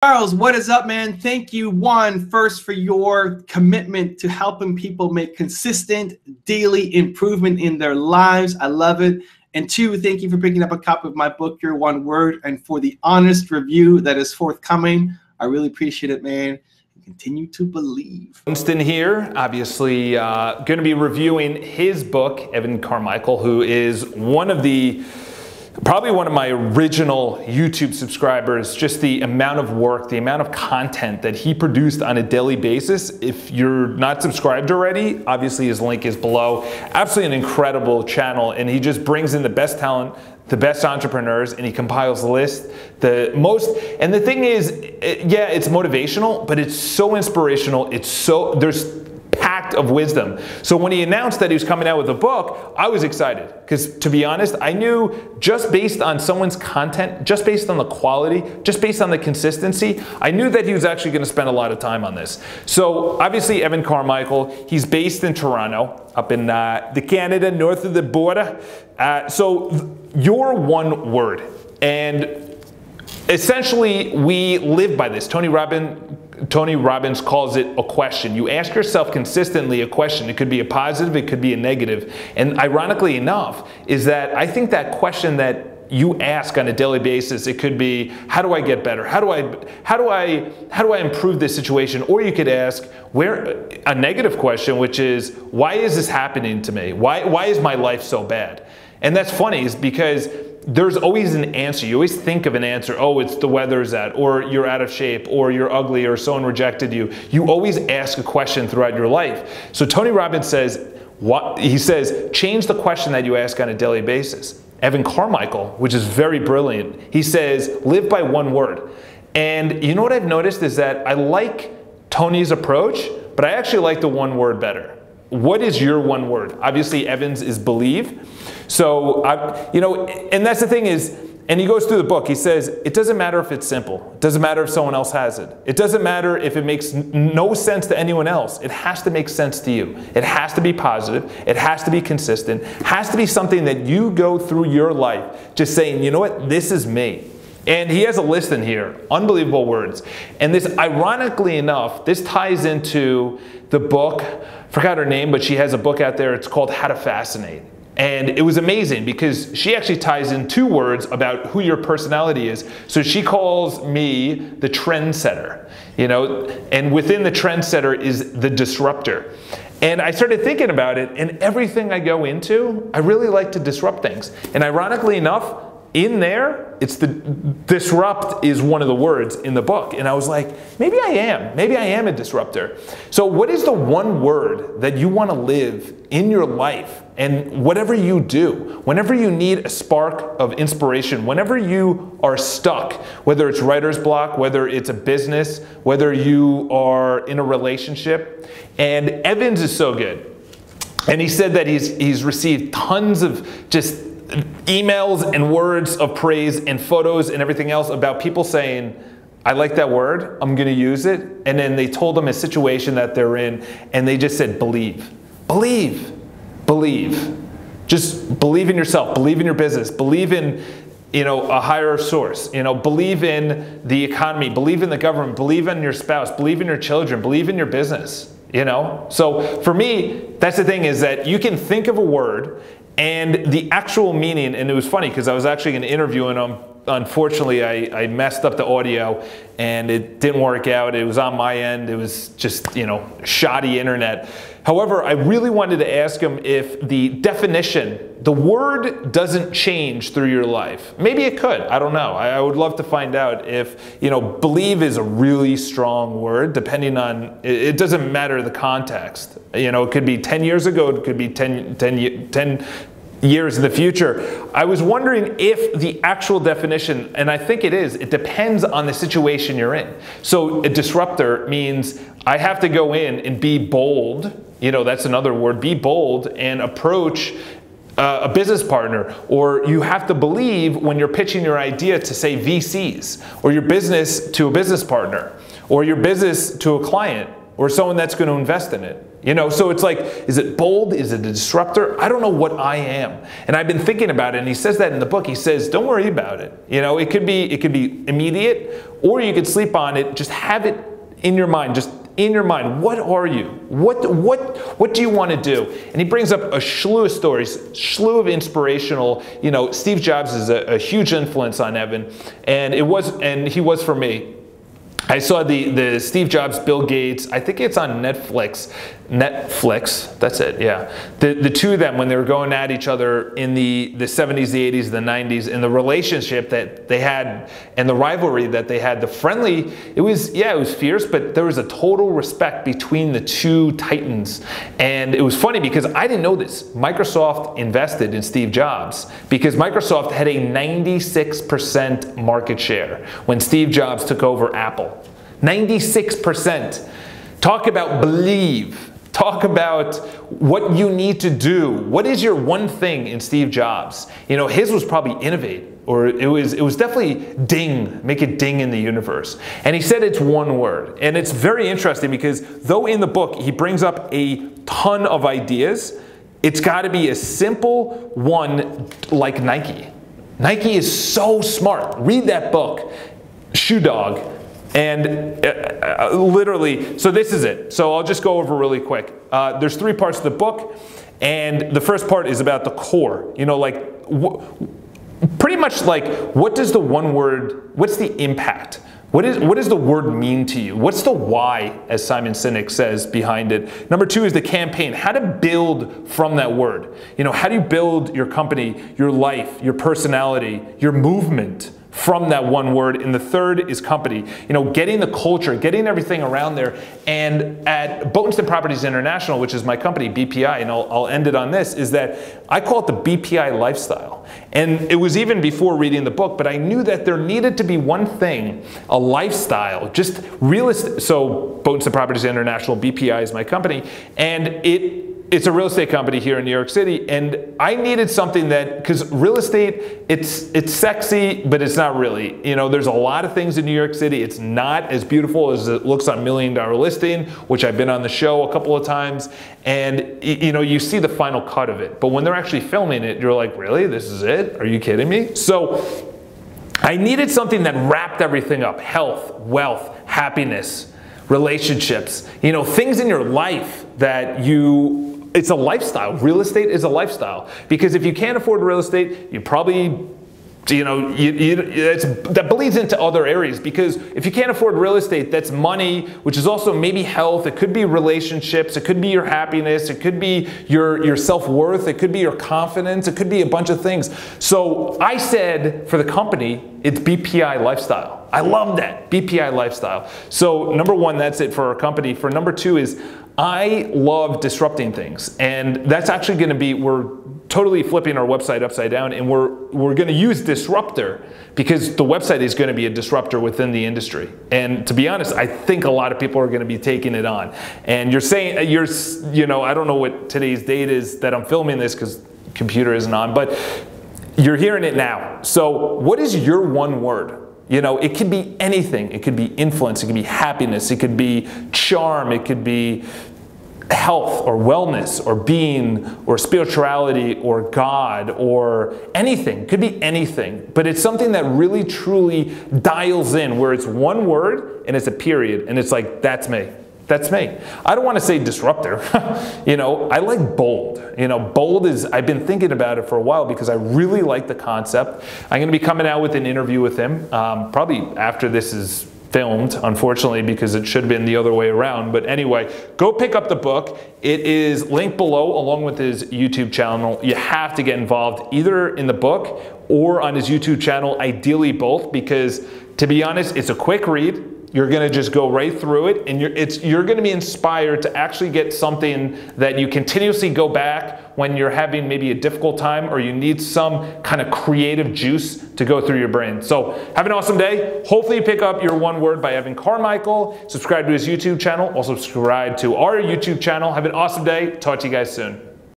Charles, what is up, man? Thank you, first for your commitment to helping people make consistent daily improvement in their lives. I love it. And two, thank you for picking up a copy of my book, Your One Word, and for the honest review that is forthcoming. I really appreciate it, man. Continue to believe. Botensten here, obviously going to be reviewing his book, Evan Carmichael, who is probably one of my original YouTube subscribers. Just the amount of work, the amount of content that he produced on a daily basis. If you're not subscribed already, obviously his link is below. Absolutely an incredible channel, and he just brings in the best talent, the best entrepreneurs, and he compiles lists. And the thing is, yeah, it's motivational, but it's so inspirational. There's packed of wisdom. So when he announced that he was coming out with a book, I was excited because, to be honest, I knew just based on someone's content, just based on the quality, just based on the consistency, I knew that he was actually going to spend a lot of time on this. So obviously Evan Carmichael, he's based in Toronto, up in the Canada, north of the border. So your one word, and essentially we live by this. Tony Robbins calls it a question. You ask yourself consistently a question. It could be a positive, it could be a negative. And ironically enough, is that I think that question that you ask on a daily basis, it could be, how do I get better? How do I improve this situation? Or you could ask a negative question, which is, why is this happening to me? Why is my life so bad? And that's funny, is because there's always an answer. You always think of an answer. Oh, it's the weather's that, or you're out of shape, or you're ugly, or someone rejected you. You always ask a question throughout your life. So Tony Robbins says, he says, change the question that you ask on a daily basis. Evan Carmichael, which is very brilliant, he says, live by one word. And you know what I've noticed is that I like Tony's approach, but I actually like the one word better. What is your one word? Obviously, Evan's is believe. So, and that's the thing is, and he goes through the book, he says, it doesn't matter if it's simple. It doesn't matter if someone else has it. It doesn't matter if it makes no sense to anyone else. It has to make sense to you. It has to be positive. It has to be consistent. It has to be something that you go through your life just saying, you know what, this is me. And he has a list in here, unbelievable words. And this, ironically enough, this ties into the book, forgot her name, but she has a book out there, it's called How to Fascinate. And it was amazing because she actually ties in two words about who your personality is. So she calls me the trendsetter, and within the trendsetter is the disruptor. And I started thinking about it, and everything I go into, I really like to disrupt things. And ironically enough, in there, it's the disrupt is one of the words in the book. And I was like, maybe I am a disruptor. So what is the one word that you want to live in your life? And whatever you do, whenever you need a spark of inspiration, whenever you are stuck, whether it's writer's block, whether it's a business, whether you are in a relationship, and Evans is so good. And he said that he's received tons of just emails and words of praise and photos and everything else about people saying, I like that word, I'm gonna use it. And then they told them a situation that they're in, and they just said, believe, believe, believe. Just believe in yourself, believe in your business, believe in a higher source, believe in the economy, believe in the government, believe in your spouse, believe in your children, believe in your business, So for me, that's the thing, is that you can think of a word and the actual meaning, and it was funny because I was actually going to interview him. Unfortunately, I messed up the audio and it didn't work out. It was on my end. It was just, shoddy internet. However, I really wanted to ask him if the definition, the word doesn't change through your life. Maybe it could. I don't know. I would love to find out if, believe is a really strong word, depending on, it doesn't matter the context. It could be 10 years ago, it could be 10 years in the future. I was wondering if the actual definition, and I think it is, it depends on the situation you're in. So a disruptor means I have to go in and be bold, that's another word, be bold and approach a business partner, or you have to believe when you're pitching your idea to, say, VCs, or your business to a business partner, or your business to a client, or someone that's going to invest in it. You know, so it's like, is it bold? Is it a disruptor? I don't know what I am. And I've been thinking about it, and he says that in the book. He says, don't worry about it. You know, it could be immediate, or you could sleep on it. Just have it in your mind, just in your mind. What are you? What do you want to do? And he brings up a slew of stories, slew of inspirational, you know, Steve Jobs is a huge influence on Evan, and he was for me. I saw the Steve Jobs, Bill Gates, I think it's on Netflix, that's it, yeah. The two of them, when they were going at each other in the 70s, the 80s, the 90s, and the relationship that they had, and the rivalry that they had, the friendly, it was fierce, but there was a total respect between the two titans. And it was funny because I didn't know this. Microsoft invested in Steve Jobs because Microsoft had a 96% market share when Steve Jobs took over Apple. 96%. Talk about believe. Talk about what you need to do. What is your one thing in Steve Jobs? You know, his was probably innovate, or it was definitely ding, make it ding in the universe. And he said it's one word. And it's very interesting because though in the book he brings up a ton of ideas, it's got to be a simple one like Nike. Nike is so smart. Read that book, Shoe Dog. And literally, so this is it. So I'll just go over really quick. There's 3 parts of the book, and the first part is about the core. You know, like, pretty much like, what does the one word, what's the impact? What does the word mean to you? What's the why, as Simon Sinek says, behind it? Number 2 is the campaign, how to build from that word. You know, how do you build your company, your life, your personality, your movement from that one word? And the third is company. You know, getting the culture, getting everything around there. And at Botensten Properties International, which is my company, BPI, and I'll end it on this, is that I call it the BPI lifestyle. And it was even before reading the book, but I knew that there needed to be one thing, a lifestyle, just realistic. So Botensten Properties International, BPI is my company, and it's a real estate company here in New York City, and I needed something that, because real estate, it's sexy, but it's not really. You know, there's a lot of things in New York City. It's not as beautiful as it looks on $1 Million Listing, which I've been on the show a couple of times, and you know, you see the final cut of it. But when they're actually filming it, you're like, really? This is it? Are you kidding me? So I needed something that wrapped everything up: health, wealth, happiness, relationships, you know, things in your life that it's a lifestyle. Real estate is a lifestyle. Because if you can't afford real estate, you probably, you know, that bleeds into other areas. Because if you can't afford real estate, that's money, which is also maybe health. It could be relationships. It could be your happiness. It could be your self-worth. It could be your confidence. It could be a bunch of things. So I said for the company, it's BPI lifestyle. I love that, BPI lifestyle. So number 1, that's it for our company. For number 2 is, I love disrupting things, and that's actually going to be, we're totally flipping our website upside down, and we're going to use disruptor because the website is going to be a disruptor within the industry. And to be honest, I think a lot of people are going to be taking it on. And you're saying, you know, I don't know what today's date is that I'm filming this because the computer isn't on, but you're hearing it now. So what is your one word? You know, it could be anything. It could be influence, it could be happiness, it could be charm, it could be health or wellness or being or spirituality or God or anything. It could be anything. But it's something that really truly dials in, where it's one word and it's a period and it's like, that's me. That's me. I don't want to say disruptor. You know, I like bold. You know, bold is, I've been thinking about it for a while because I really like the concept. I'm going to be coming out with an interview with him, probably after this is filmed, unfortunately, because it should have been the other way around. But anyway, go pick up the book. It is linked below along with his YouTube channel. You have to get involved either in the book or on his YouTube channel, ideally both, because to be honest, it's a quick read. You're going to just go right through it, and you're going to be inspired to actually get something that you continuously go back when you're having maybe a difficult time or you need some kind of creative juice to go through your brain. So have an awesome day. Hopefully you pick up your one word by Evan Carmichael. Subscribe to his YouTube channel. Also subscribe to our YouTube channel. Have an awesome day. Talk to you guys soon.